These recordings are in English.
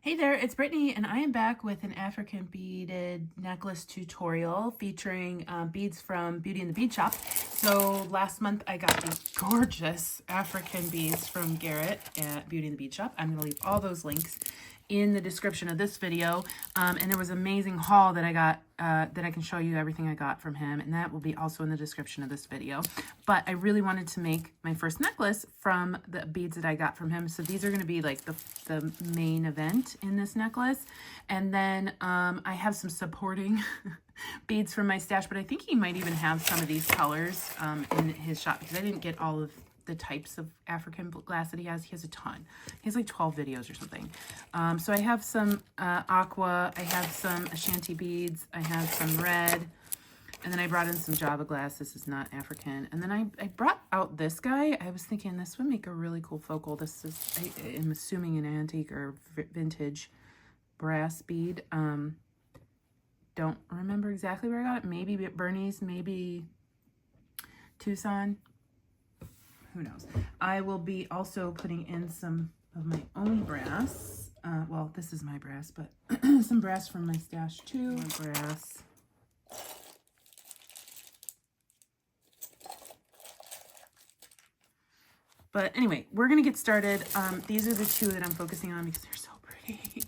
Hey there, it's Brittany, and I am back with an African beaded necklace tutorial featuring beads from Beauty and the Bead Shop. So last month I got these gorgeous African beads from Garrett at Beauty and the Bead Shop. I'm going to leave all those links in the description of this video. And there was an amazing haul that I got that I can show you everything I got from him, and that will be also in the description of this video. But I really wanted to make my first necklace from the beads that I got from him. So these are going to be like the main event in this necklace. And then I have some supporting beads from my stash, but I think he might even have some of these colors in his shop because I didn't get all of the types of African glass that he has. He has a ton. He has like 12 videos or something. So I have some Aqua. I have some Ashanti beads. I have some red. And then I brought in some Java glass. This is not African. And then I brought out this guy. I was thinking this would make a really cool focal. This is, I'm assuming, an antique or vintage brass bead. Don't remember exactly where I got it. Maybe Bernie's, maybe Tucson. Who knows? I will be also putting in some of my own brass. Well, this is my brass, but some brass from my stash too. More brass. But anyway, we're going to get started. These are the two that I'm focusing on because they're so pretty.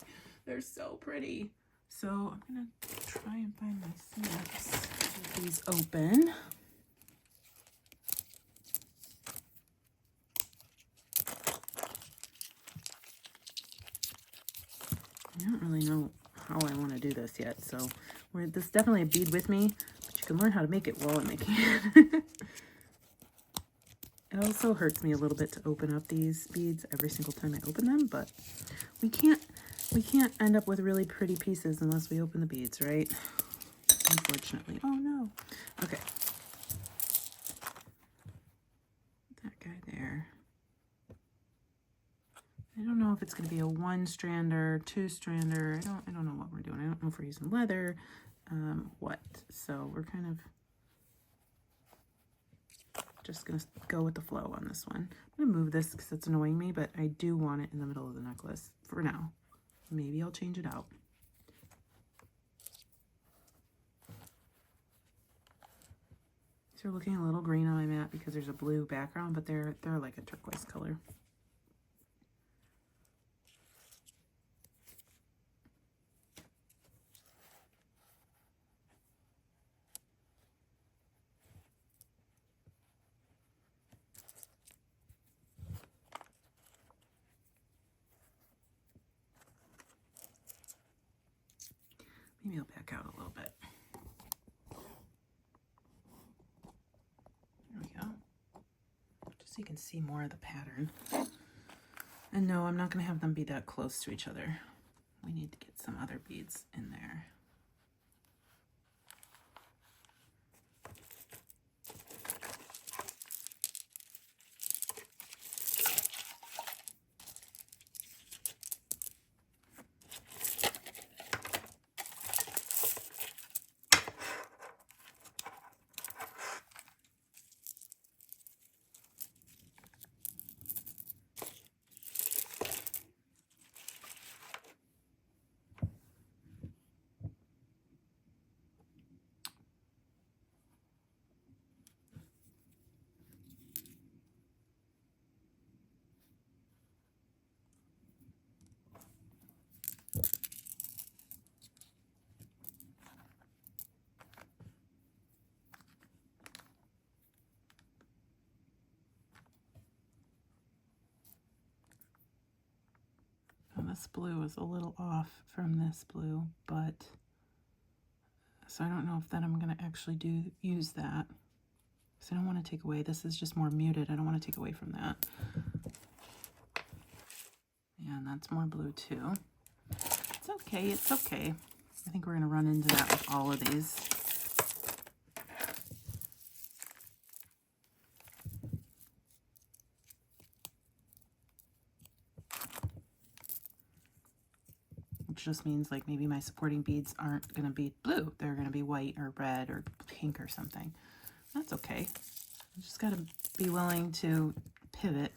They're so pretty. So I'm going to try and find my snaps. Get these open. I don't really know how I want to do this yet, so this is definitely a bead with me, but you can learn how to make it while I'm making it. It also hurts me a little bit to open up these beads every single time I open them, but we can't end up with really pretty pieces unless we open the beads, right? Unfortunately. Oh no. Okay. That guy there. I don't know if it's going to be a 1-strander, 2-strander. I don't know what we're doing. I don't know if we're using leather, what. So we're kind of just going to go with the flow on this one. I'm going to move this because it's annoying me, but I do want it in the middle of the necklace for now. Maybe I'll change it out. These are looking a little green on my mat because there's a blue background, but they're like a turquoise color. Maybe I'll back out a little bit. There we go. Just so you can see more of the pattern. And no, I'm not going to have them be that close to each other. We need to get some other beads in there. This blue is a little off from this blue, but so I don't know if then I'm going to actually use that because I don't want to take away. This is just more muted. I don't want to take away from that. Yeah, and that's more blue too. It's okay. It's okay. I think we're going to run into that with all of these. Just means like maybe my supporting beads aren't going to be blue. They're going to be white or red or pink or something. That's okay. You just got to be willing to pivot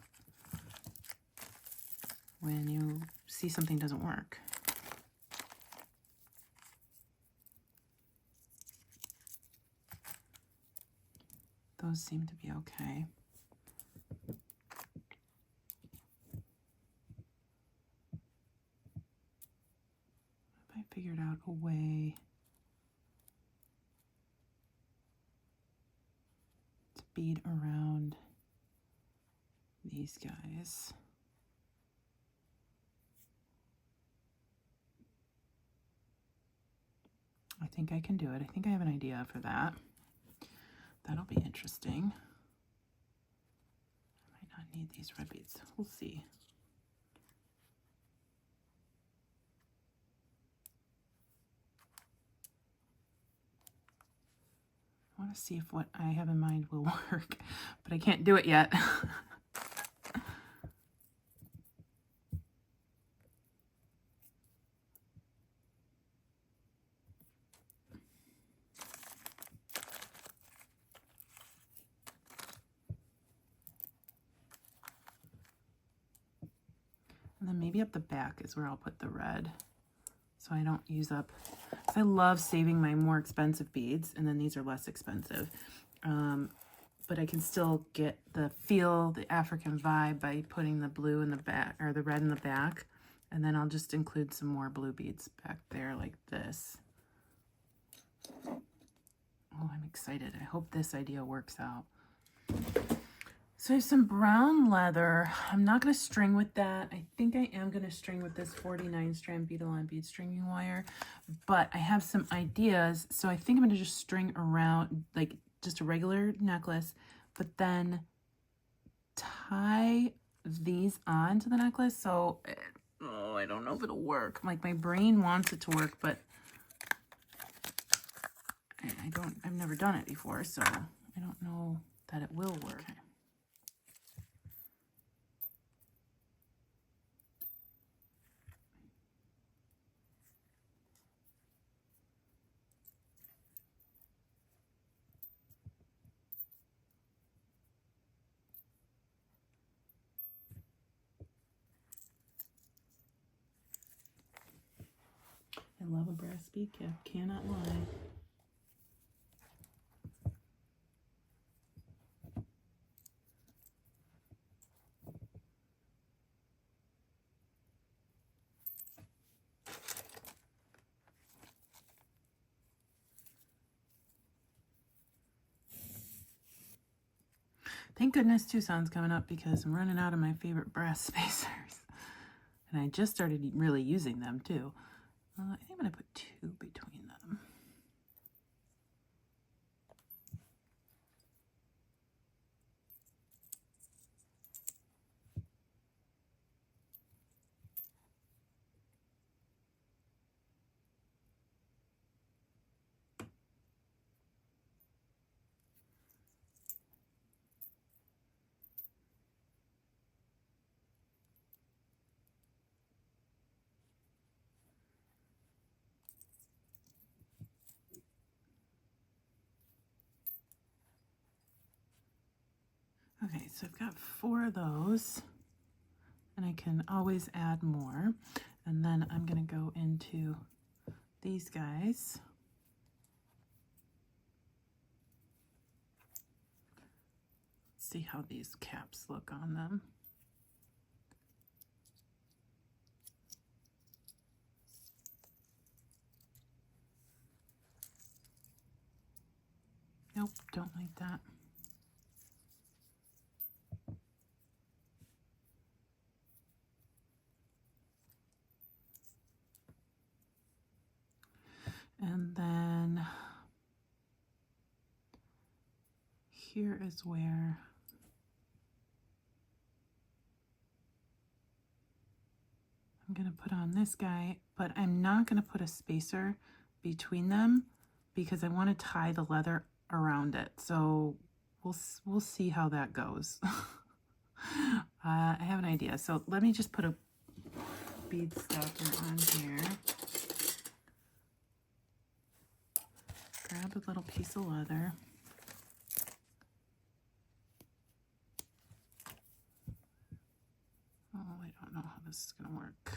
when you see something doesn't work. Those seem to be okay. I figured out a way to bead around these guys. I think I can do it. I think I have an idea for that. That'll be interesting. I might not need these red beads. We'll see. I want to see if what I have in mind will work, but I can't do it yet. And then maybe up the back is where I'll put the red, so I don't use up. I love saving my more expensive beads, and then these are less expensive. But I can still get the feel, the African vibe by putting the blue in the back, or the red in the back. And then I'll just include some more blue beads back there like this. Oh, I'm excited. I hope this idea works out. So I have some brown leather. I'm not going to string with that. I think I am going to string with this 49 strand Bead-A-Line bead stringing wire, but I have some ideas. So I think I'm going to just string around like just a regular necklace, but then tie these onto the necklace. So, oh, I don't know if it'll work. Like my brain wants it to work, but I've never done it before, so I don't know that it will work. Okay. I love a brass bead cap, cannot lie. Thank goodness Tucson's coming up because I'm running out of my favorite brass spacers. And I just started really using them too. I think I'm going to put 2 between them. Okay, so I've got 4 of those, and I can always add more. And then I'm going to go into these guys. Let's see how these caps look on them. Nope, don't like that. And then here is where I'm going to put on this guy, but I'm not going to put a spacer between them because I want to tie the leather around it. So we'll see how that goes. I have an idea. So let me just put a bead stopper on here. Grab a little piece of leather. Oh, I don't know how this is going to work.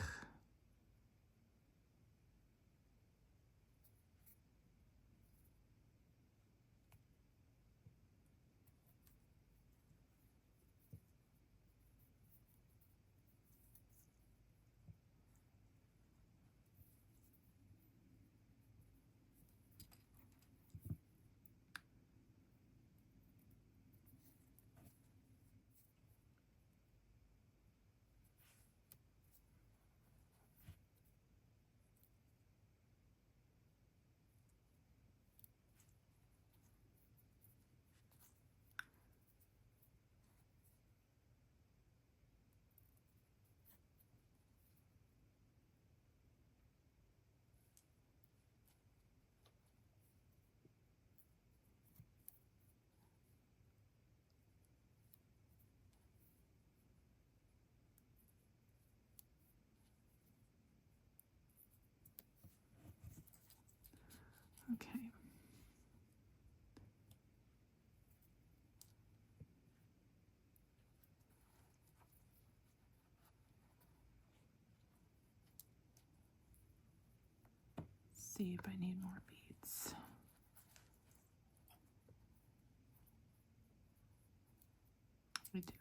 Okay. See if I need more beads. I do.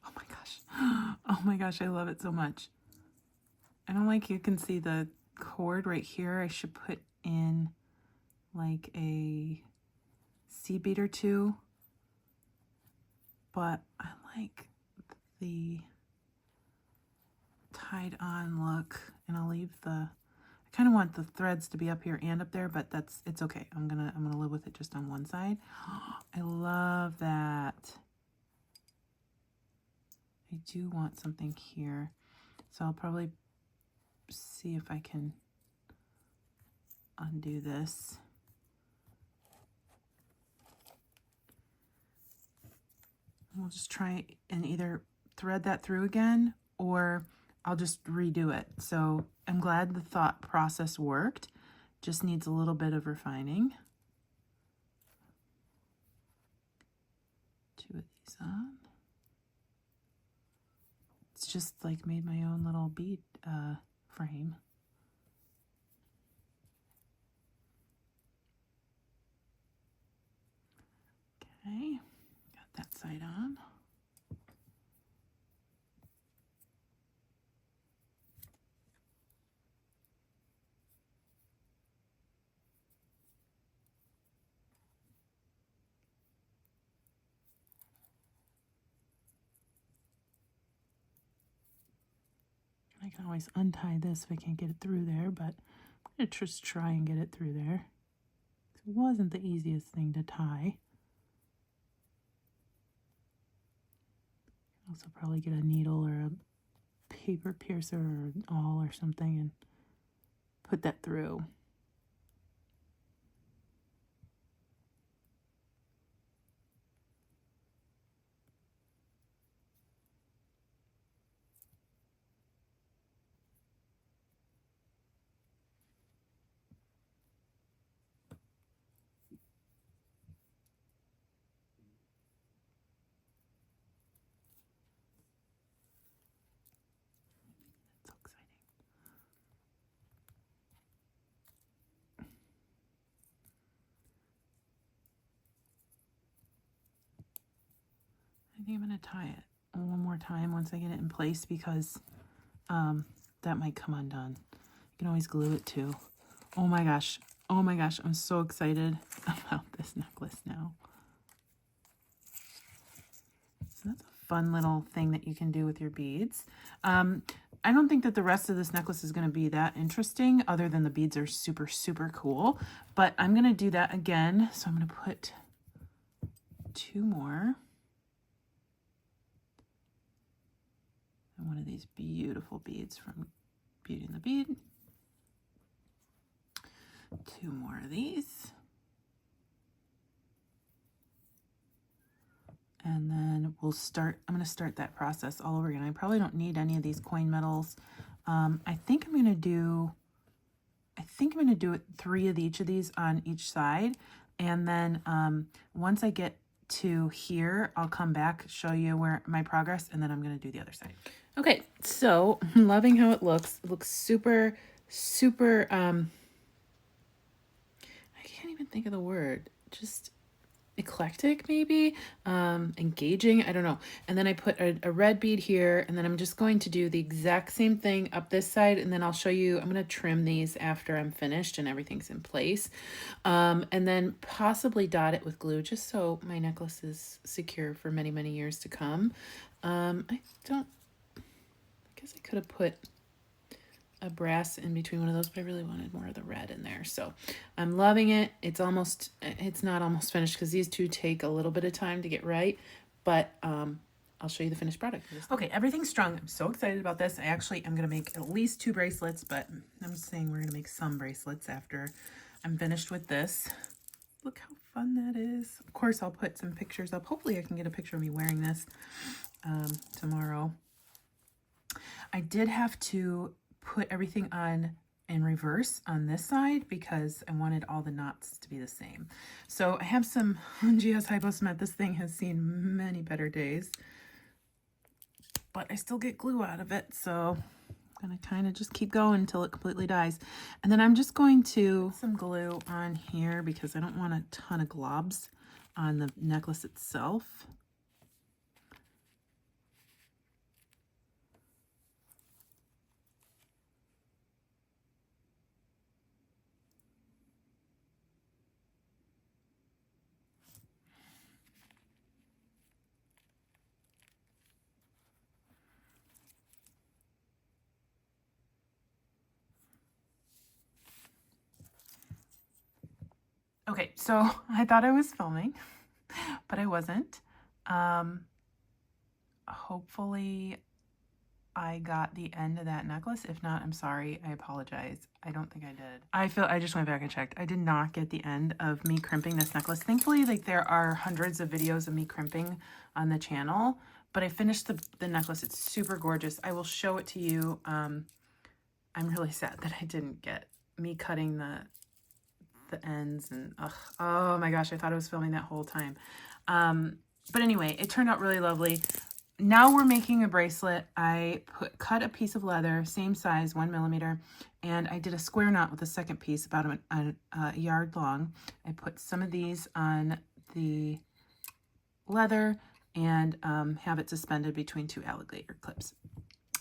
Oh my gosh. Oh my gosh, I love it so much. I don't like you can see the cord right here. I should put in like a seed bead or two, but I like the tied on look, and I'll leave the, I kind of want the threads to be up here and up there, but it's okay. I'm gonna live with it just on one side. I love that. I do want something here, so I'll probably see if I can undo this. We'll just try and either thread that through again, or I'll just redo it. So I'm glad the thought process worked. Just needs a little bit of refining. 2 of these on. It's just like made my own little bead frame. Okay, got that side on. I can always untie this if I can't get it through there, but I'm going to just try and get it through there. It wasn't the easiest thing to tie. Also probably get a needle or a paper piercer or an awl or something and put that through. So exciting. I think I'm going to tie it one more time once I get it in place, because that might come undone. You can always glue it too. Oh my gosh. Oh my gosh. I'm so excited about this necklace now. So that's a fun little thing that you can do with your beads. I don't think that the rest of this necklace is going to be that interesting, other than the beads are super, super cool. But I'm going to do that again. So I'm going to put 2 more. And one of these beautiful beads from Beauty and the Bead. 2 more of these. And then we'll start, I'm going to start that process all over again. I probably don't need any of these coin medals. I think I'm going to do 3 of each of these on each side. And then once I get to here, I'll come back, show you where my progress, and then I'm going to do the other side. Okay, so I'm loving how it looks. It looks super, super, I can't even think of the word. Just, eclectic, maybe, engaging, I don't know. And then I put a red bead here, and then I'm just going to do the exact same thing up this side, and then I'll show you, I'm going to trim these after I'm finished and everything's in place. And then possibly dot it with glue just so my necklace is secure for many, many years to come. I guess I could have put a brass in between one of those, but I really wanted more of the red in there. So I'm loving it. It's not almost finished because these two take a little bit of time to get right, but I'll show you the finished product. Okay, everything's strung. I'm so excited about this. I actually am going to make at least 2 bracelets, but I'm saying we're going to make some bracelets after I'm finished with this. Look how fun that is. Of course, I'll put some pictures up. Hopefully I can get a picture of me wearing this tomorrow. I did have to put everything on in reverse on this side because I wanted all the knots to be the same. So I have some GS Hypo Cement. This thing has seen many better days, but I still get glue out of it. So I'm gonna kind of just keep going until it completely dies. And then I'm just going to put some glue on here because I don't want a ton of globs on the necklace itself. Okay, so I thought I was filming, but I wasn't. Hopefully I got the end of that necklace. If not, I'm sorry. I apologize. I don't think I did. I just went back and checked. I did not get the end of me crimping this necklace. Thankfully, like there are hundreds of videos of me crimping on the channel, but I finished the necklace. It's super gorgeous. I will show it to you. I'm really sad that I didn't get me cutting the ends and oh my gosh, I thought I was filming that whole time. But anyway, it turned out really lovely. Now we're making a bracelet. I cut a piece of leather, same size, 1 millimeter, and I did a square knot with a second piece about a yard long. I put some of these on the leather and have it suspended between 2 alligator clips.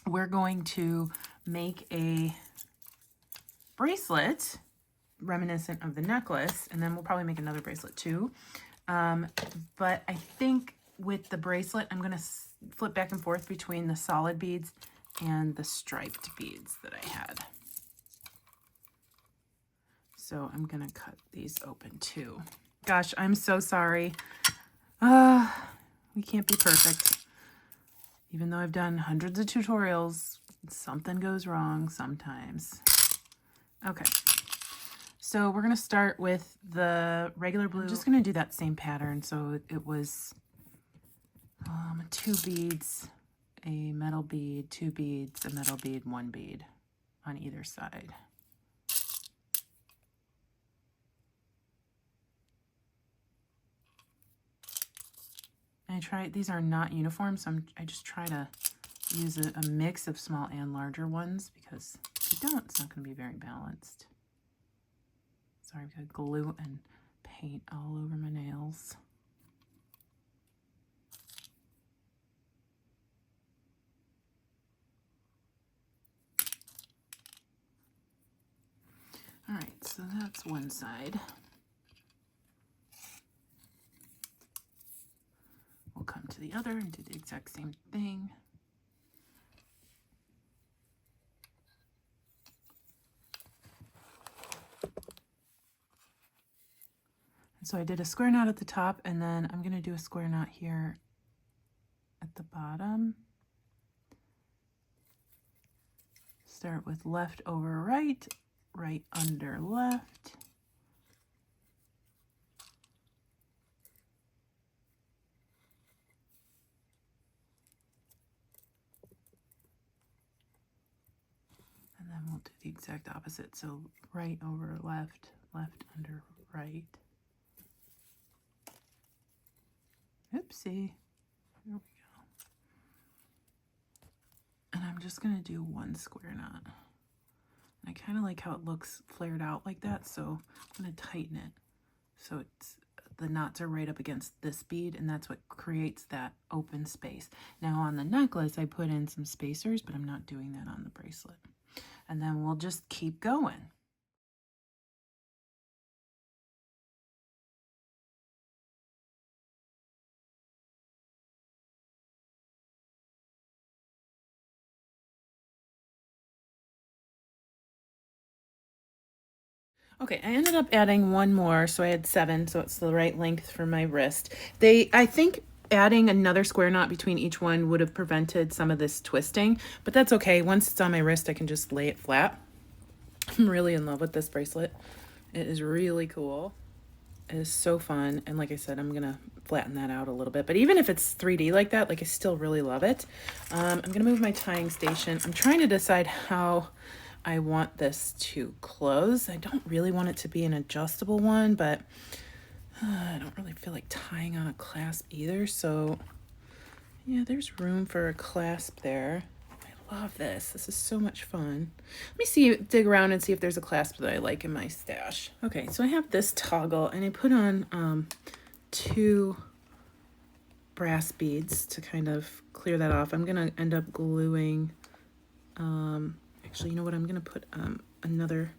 We're going to make a bracelet reminiscent of the necklace, and then we'll probably make another bracelet too. But I think with the bracelet, I'm going to flip back and forth between the solid beads and the striped beads that I had. So I'm going to cut these open too. Gosh, I'm so sorry. We can't be perfect. Even though I've done hundreds of tutorials, something goes wrong sometimes. Okay. So we're going to start with the regular blue. I'm just going to do that same pattern. So it was 2 beads, a metal bead, 2 beads, a metal bead, 1 bead on either side. And these are not uniform, so I just try to use a mix of small and larger ones because if you don't, it's not going to be very balanced. Sorry, I've got glue and paint all over my nails. All right, so that's one side. We'll come to the other and do the exact same thing. So I did a square knot at the top, and then I'm going to do a square knot here at the bottom. Start with left over right, right under left. And then we'll do the exact opposite. So right over left, left under right. Oopsie. There we go. And I'm just going to do 1 square knot. And I kind of like how it looks flared out like that, so I'm going to tighten it so it's the knots are right up against this bead, and that's what creates that open space. Now on the necklace, I put in some spacers, but I'm not doing that on the bracelet. And then we'll just keep going. Okay, I ended up adding one more, so I had 7, so it's the right length for my wrist. I think adding another square knot between each one would have prevented some of this twisting, but that's okay. Once it's on my wrist, I can just lay it flat. I'm really in love with this bracelet. It is really cool. It is so fun, and like I said, I'm gonna flatten that out a little bit, but even if it's 3D like that, like I still really love it. I'm gonna move my tying station. I'm trying to decide how I want this to close. I don't really want it to be an adjustable one, but I don't really feel like tying on a clasp either. So yeah, there's room for a clasp there. I love this. This is so much fun. Let me dig around and see if there's a clasp that I like in my stash. Okay, so I have this toggle, and I put on 2 brass beads to kind of clear that off. I'm gonna end up gluing, actually, you know what, I'm gonna put another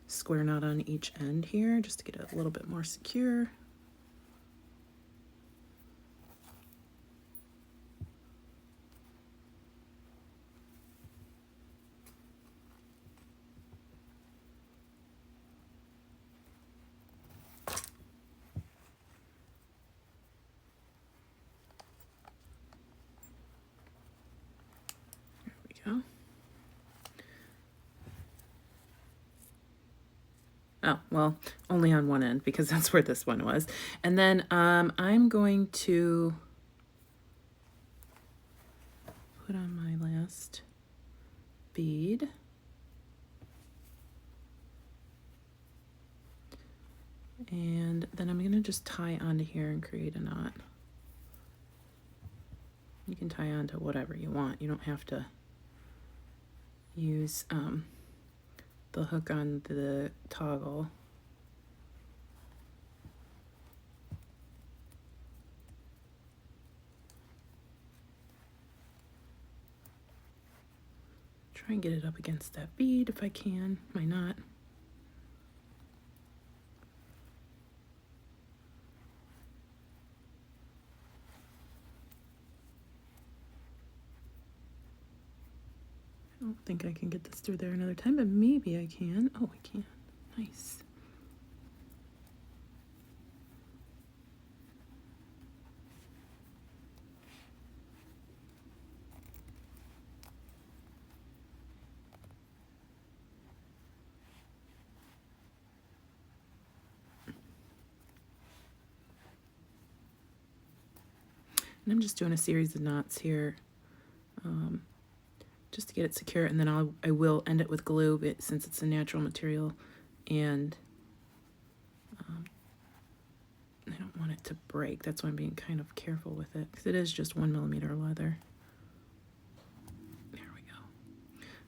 square knot on each end here just to get it a little bit more secure. There we go. Oh, well, only on one end because that's where this one was. And then I'm going to put on my last bead. And then I'm going to just tie onto here and create a knot. You can tie onto whatever you want. You don't have to use the hook on the toggle. Try and get it up against that bead if I can. Why not? I don't think I can get this through there another time, but maybe I can. Oh, I can. Nice. And I'm just doing a series of knots here just to get it secure, and then I will end it with glue since it's a natural material, and I don't want it to break. That's why I'm being kind of careful with it, because it is just 1mm leather. There we go.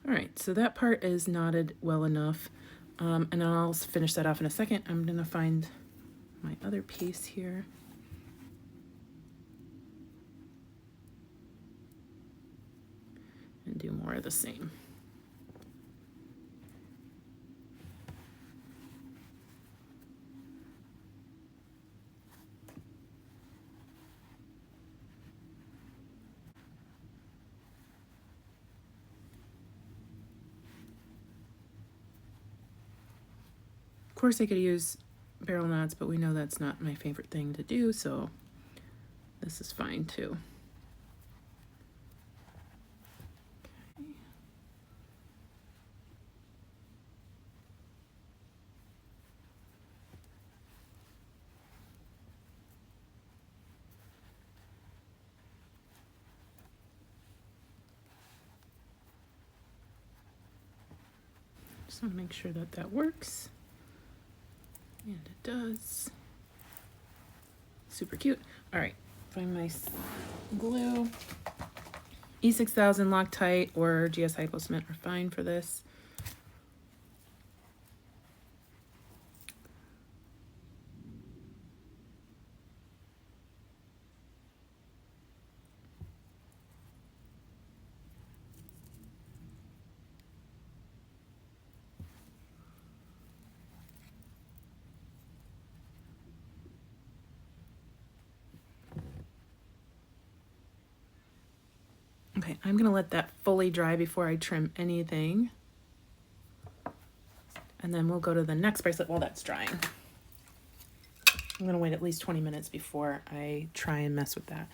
All right, so that part is knotted well enough, and I'll finish that off in a second. I'm gonna find my other piece here. And do more of the same. Of course, I could use barrel knots, but we know that's not my favorite thing to do, so this is fine too. Just want to make sure that that works. And it does. Super cute. All right, find my glue. E6000 Loctite or GS Hypo Cement are fine for this. Okay, I'm gonna let that fully dry before I trim anything. And then we'll go to the next bracelet while that's drying. I'm gonna wait at least 20 minutes before I try and mess with that.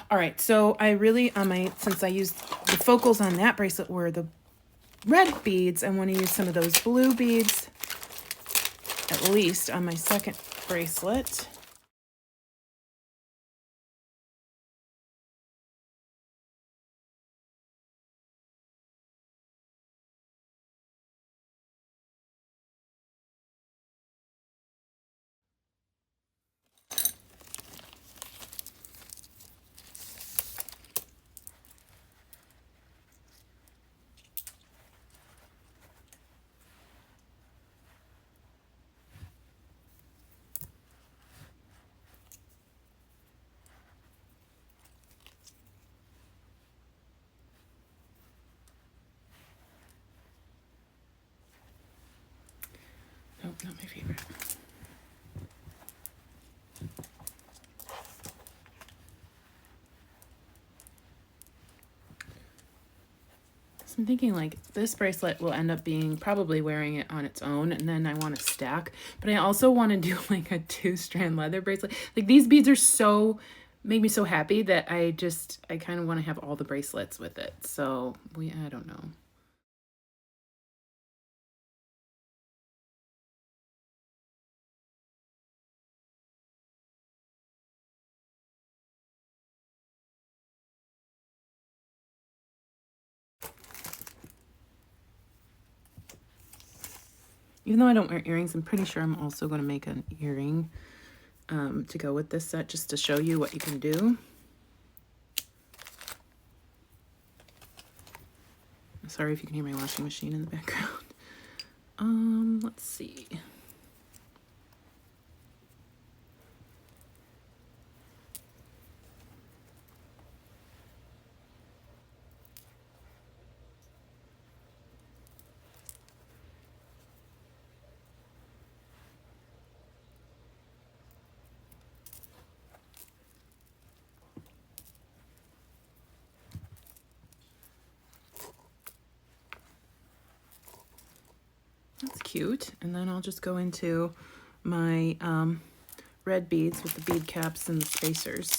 All right, so I really, since I used the focals on that bracelet were the red beads, I wanna use some of those blue beads, at least on my second bracelet. Nope, not my favorite. So I'm thinking like this bracelet will end up being probably wearing it on its own, and then I want to stack, but I also want to do like a 2-strand leather bracelet. Like these beads are so, make me so happy that I kind of want to have all the bracelets with it. So I don't know. Even though I don't wear earrings, I'm pretty sure I'm also going to make an earring to go with this set, just to show you what you can do. Sorry if you can hear my washing machine in the background. Let's see. That's cute. And then I'll just go into my red beads with the bead caps and the spacers.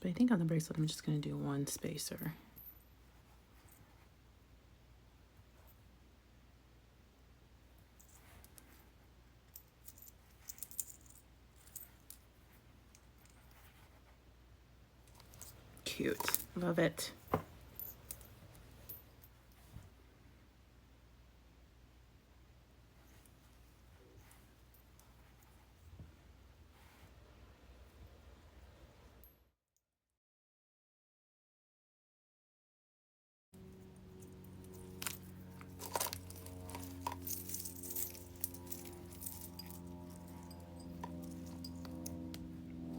But I think on the bracelet, I'm just going to do 1 spacer. Cute. Love it.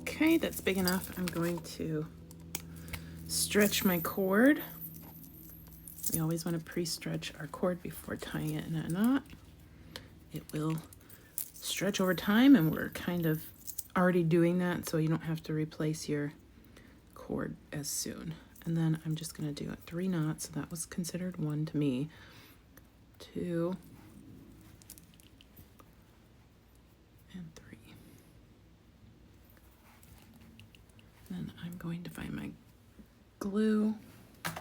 Okay, that's big enough. I'm going to stretch my cord. We always want to pre-stretch our cord before tying it in a knot. It will stretch over time, and we're kind of already doing that, so you don't have to replace your cord as soon. And then I'm just going to do 3 knots, so that was considered 1 to me. 2 and 3. Then I'm going to find my glue. There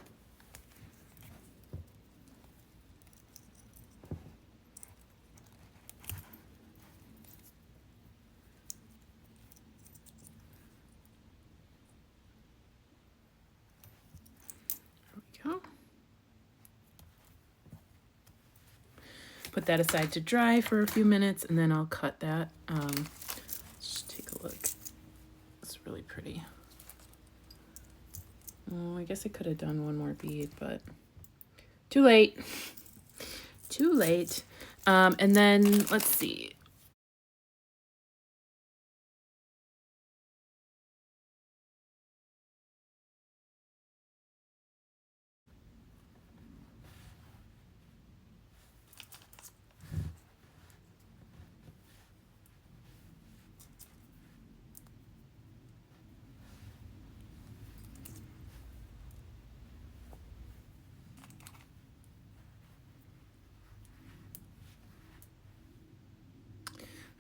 we go. Put that aside to dry for a few minutes, and then I'll cut that. Just take a look. It's really pretty. Oh, I guess I could have done one more bead, but too late. Too late. And then let's see.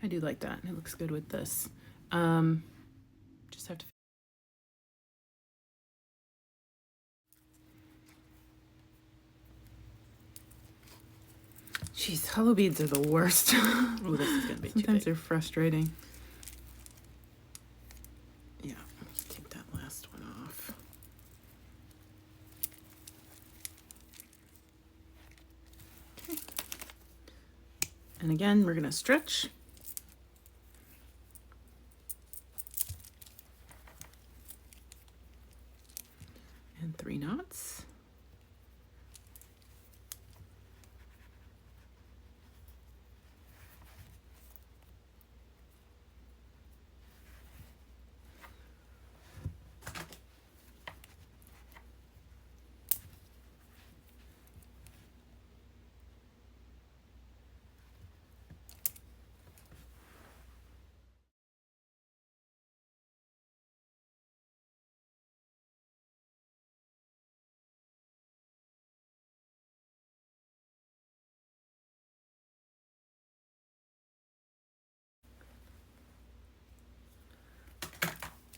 I do like that. It looks good with this. Just have to. Jeez, hollow beads are the worst. Oh, this is gonna be too big. Sometimes they're frustrating. Yeah, let's take that last one off. Okay. And again, we're gonna stretch. And 3 knots.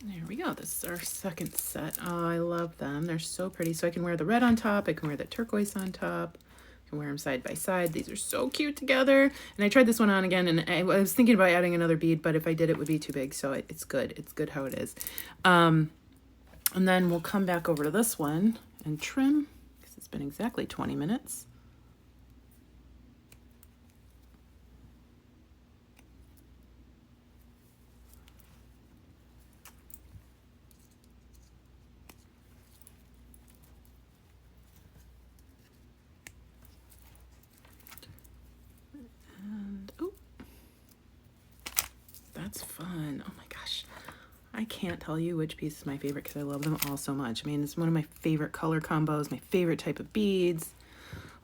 There we go. This is our second set. Oh, I love them. They're so pretty. So I can wear the red on top. I can wear the turquoise on top. I can wear them side by side. These are so cute together. And I tried this one on again, and I was thinking about adding another bead, but if I did, it would be too big. So it's good. It's good how it is. And then we'll come back over to this one and trim, because it's been exactly 20 minutes. And, oh, that's fun. Oh my gosh. I can't tell you which piece is my favorite because I love them all so much. I mean, it's one of my favorite color combos, my favorite type of beads.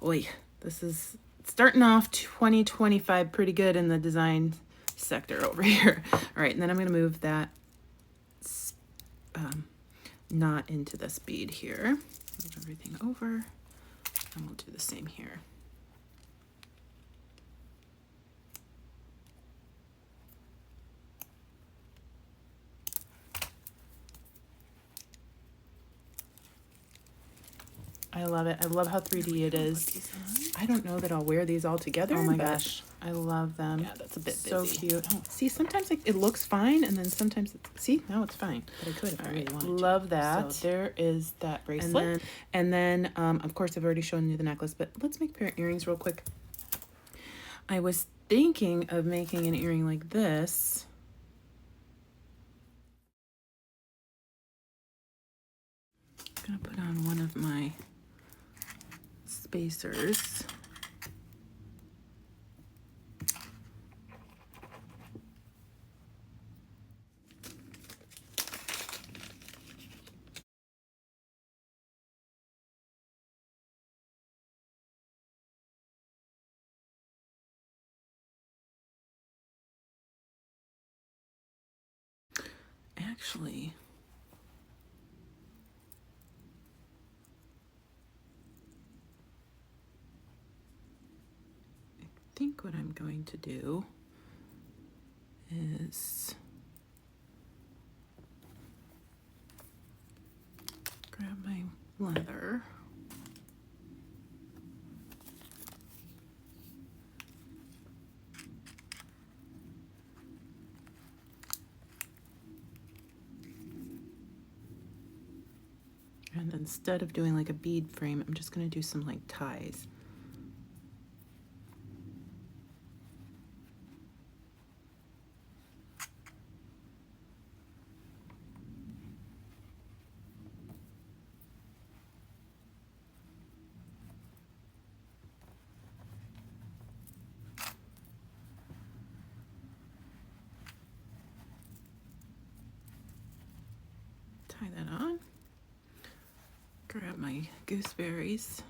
Oy, this is starting off 2025 pretty good in the design sector over here. All right, and then I'm going to move that knot into this bead here. Move everything over, and we'll do the same here. I love it. I love how 3D it is. I don't know that I'll wear these all together. Oh my gosh. I love them. Yeah, that's a bit so busy. cute. Oh, see, sometimes it looks fine, and then sometimes see, now it's fine. But I could if I really wanted to. Love that. So there is that bracelet. And then of course, I've already shown you the necklace, but let's make a pair of earrings real quick. I was thinking of making an earring like this. I'm gonna put on one of my spacers. Actually, I think what I'm going to do is grab my leather. And instead of doing like a bead frame, I'm just going to do some like ties. tie that on. Grab my gooseberries.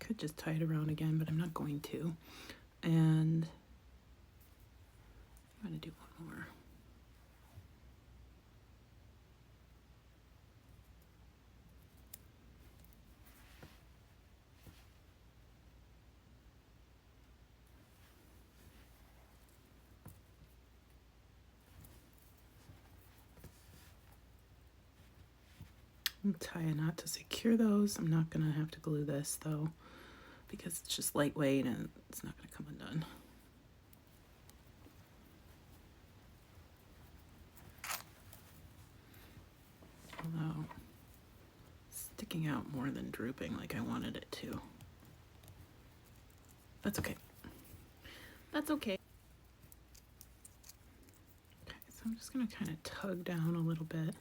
Could just tie it around again, but I'm not going to. And I'm going to do one more. I'm tie a knot to secure those. I'm not going to have to glue this though, because it's just lightweight and it's not going to come undone. Although sticking out more than drooping like I wanted it to. That's okay. That's okay. Okay, so I'm just going to kind of tug down a little bit.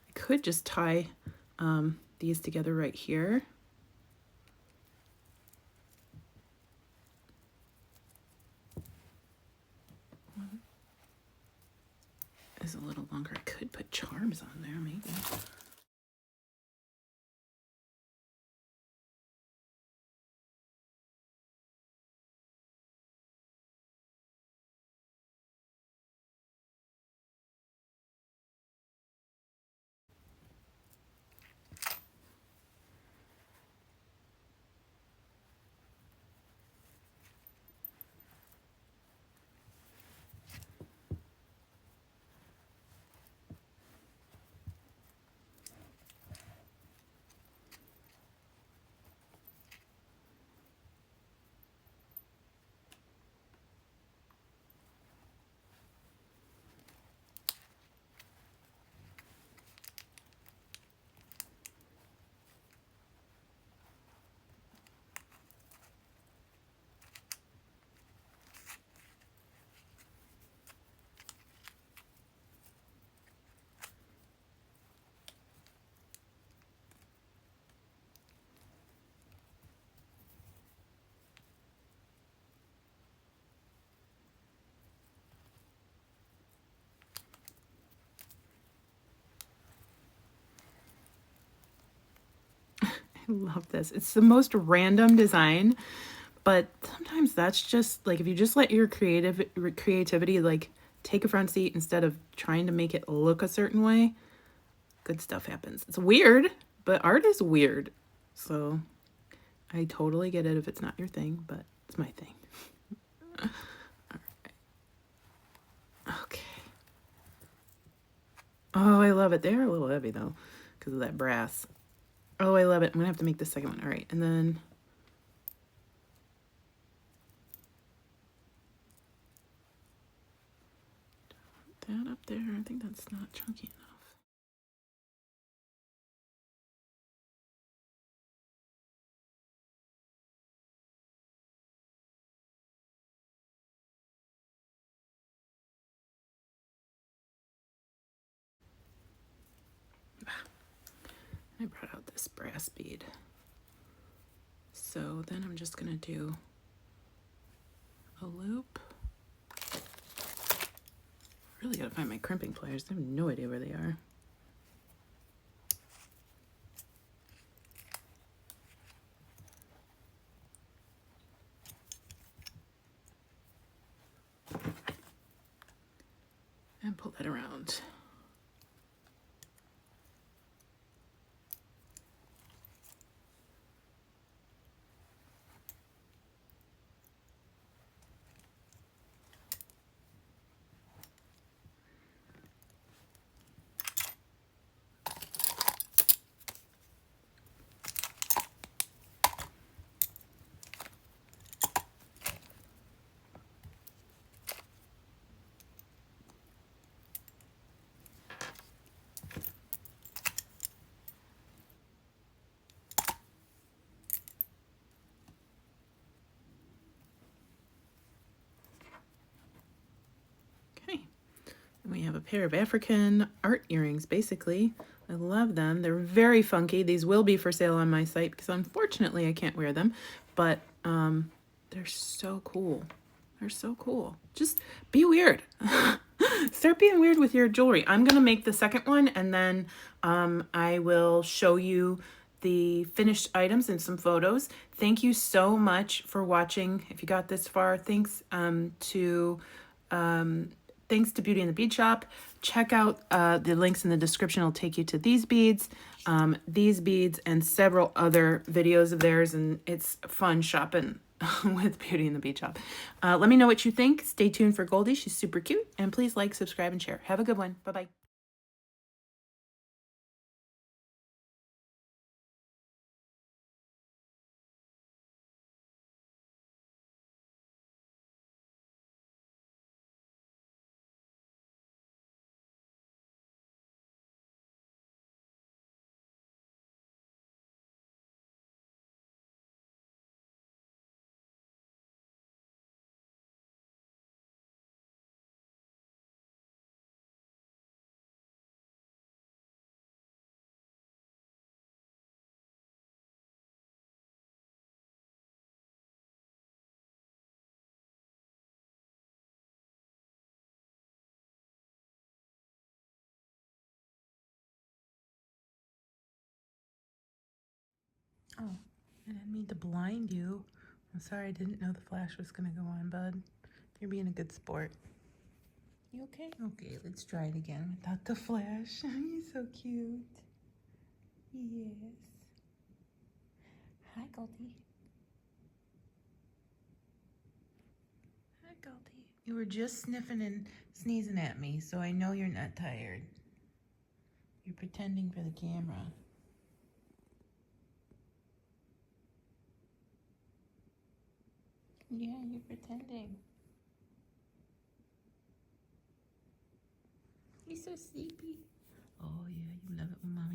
I could just tie these together right here. One is a little longer. I could put charms on there maybe. I love this. It's the most random design, but sometimes that's just like, if you just let your creativity like take a front seat instead of trying to make it look a certain way, good stuff happens. It's weird, but art is weird. So I totally get it if it's not your thing, but it's my thing. All right. Okay. Oh, I love it. They're a little heavy though because of that brass. Oh, I love it. I'm gonna have to make the second one. All right, and then that up there. I think that's not chunky enough. I brought out this brass bead. So then I'm just gonna do a loop. Really gotta find my crimping pliers. I have no idea where they are. And pull that around. We have a pair of African art earrings, basically. I love them. They're very funky. These will be for sale on my site because unfortunately I can't wear them, but they're so cool. They're so cool. Just be weird. Start being weird with your jewelry. I'm going to make the second one, and then I will show you the finished items and some photos. Thank you so much for watching. If you got this far, thanks to Beauty and the Bead Shop. Check out the links in the description. It'll take you to these beads, and several other videos of theirs, and it's fun shopping with Beauty and the Bead Shop. Let me know what you think. Stay tuned for Goldie. She's super cute. And please like, subscribe, and share. Have a good one. Bye-bye. Oh, I didn't mean to blind you. I'm sorry, I didn't know the flash was gonna go on, bud. You're being a good sport. You okay? Okay, let's try it again without the flash. You're so cute. Yes. Hi, Goldie. Hi, Goldie. You were just sniffing and sneezing at me, so I know you're not tired. You're pretending for the camera. Yeah, you're pretending. You're so sleepy. Oh, yeah, you love it when Mama